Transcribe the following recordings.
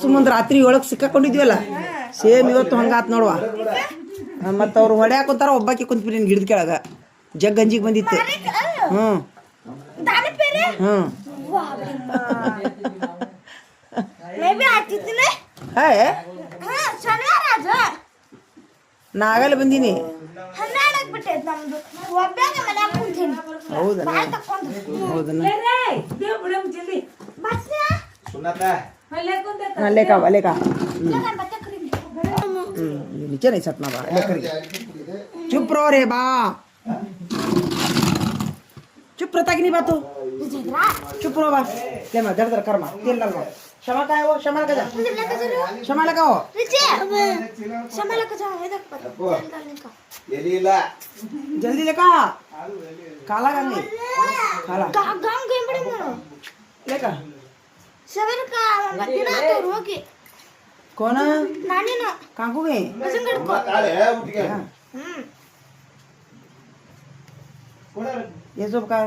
ಸುಮ್ಮಂದ್ ರಾತ್ರಿ ಒಳಗೆ ಸಿಕ್ಕಾಕೊಂಡಿದ್ವಲ್ಲ ಸೇಮ್ ಇವತ್ತು ಹಂಗಾತ್ ನೋಡುವ. ಮತ್ತು ಅವ್ರು ಹೊಡ್ಯಾಕುಂತಾರ, ಒಬ್ಬಾಕಿ ಕುಂತ್ಬಿಟ್ಟು ಗಿಡದ ಕೆಳಗ ಜಗ್ ಗಂಜಿಗೆ ಬಂದಿತ್ತು. ಹ್ಞೂ ಹ್ಞೂ ನಾ ಆಗಲ್ಲ ಬಂದೀನಿ. ಹೌದಾ ಹೌದನ್ನ लेका लेका नीचे नहीं सटना बा लेकर चुप रहो रे बा चुप रहता कि नहीं बात चुप रहो बा ले मैं दर दर कर मा तेल डाल मा क्षमा का है वो क्षमा लगा जा क्षमा लगाओ क्षमा लगा जाओ इधर पर तेल डालने का जल्दी लेका काला गंगे काला गांग गए बड़े मरो लेका सवेर का मध्याह्न तो रोगी कौन नानी ना कहाँ को गए बसंगड़ को काले है उठ गए ये सब का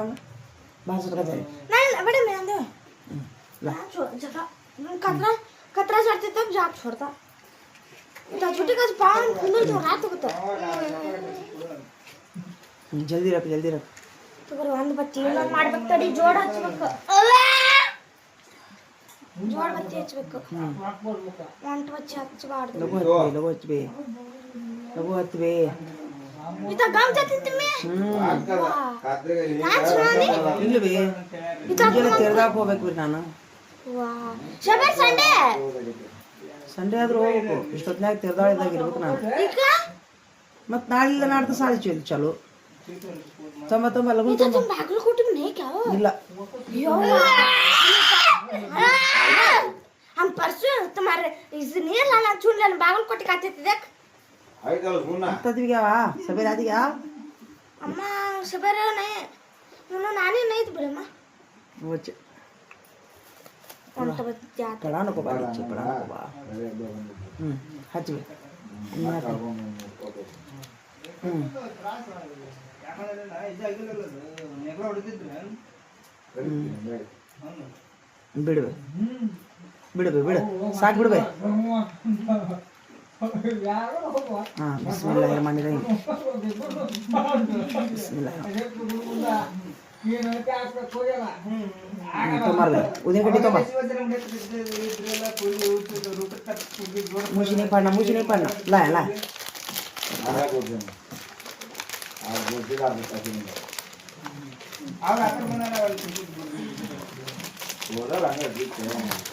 बाहर से जाए नहीं बड़े मैं आंदे ला जगह कतरा कतरा चढ़ते तब जाप छोड़ता तो छोटे का पान खुंदर तो रात को तो जल्दी रख तो कर ಒಂದು ಬತ್ತಿ ಇಲ್ಲ ಮಾಡಬೇಕು ತಡಿ ಜೋಡ ಹಚ್ಚಬೇಕು ಜೋಡ ಬತ್ತಿ ಹಚ್ಚಬೇಕು ಒಂಟು ಬತ್ತಿ ಹಚ್ಚಬಾರ್ದು ಲಗು ಹಚ್ಚಬೇ ಇತ ಗಮ್ ಜತಿಂತಿಮೆ ಇಲ್ಲವೇ ಇದೆಲ್ಲ ತೆರೆದಾಕ ಹೋಗ್ಬೇಕು ನಾನು ವಾ ಶಬರ್ ಸಂಡೇ ಆದ್ರೂ ಹೋಗ್ಬೇಕು ಇಷ್ಟೊತ್ತಿನಾಗ ತೆರೆದಾಳಿದಾಗ ಇರ್ಬೇಕು ನಾನು ಈಗ ಮತ್ತೆ ನಾಳಿಲ್ಲ ನಾಡ್ದು ಸಾಲಿ ಚಲೋ ತುಂಬ ಲಗು ತುಂಬ ಬಾಗಿಲು ಕೊಟ್ಟು नहीं क्या हो ಇಲ್ಲ हम परसों तुम्हारे इस नहीं लाना चुन लाना बागल कोटी काटे थे देख आई चलो सुनना तभी क्या वा सवेरे आती क्या अम्मा सवेरे नहीं उन्होंने नानी नहीं तो बोले माँ वो कौन तो बच्चा पढ़ाने को बात पढ़ाने को बात हज में ಬಿಡವೆ ಸಾಕು ಬಿಡವೆ ಹಾಂ ಬಿಸ್ಮಿಲ್ಲಾಹಿರ್ ರಹಮಾನಿರ್ ರಹೀಮ್ ತೊಂಬರ್ಲೆ ಉದಿನ ಕಡ್ಡಿ ತೊಂಬ मुझे नहीं पढ़ना ला अब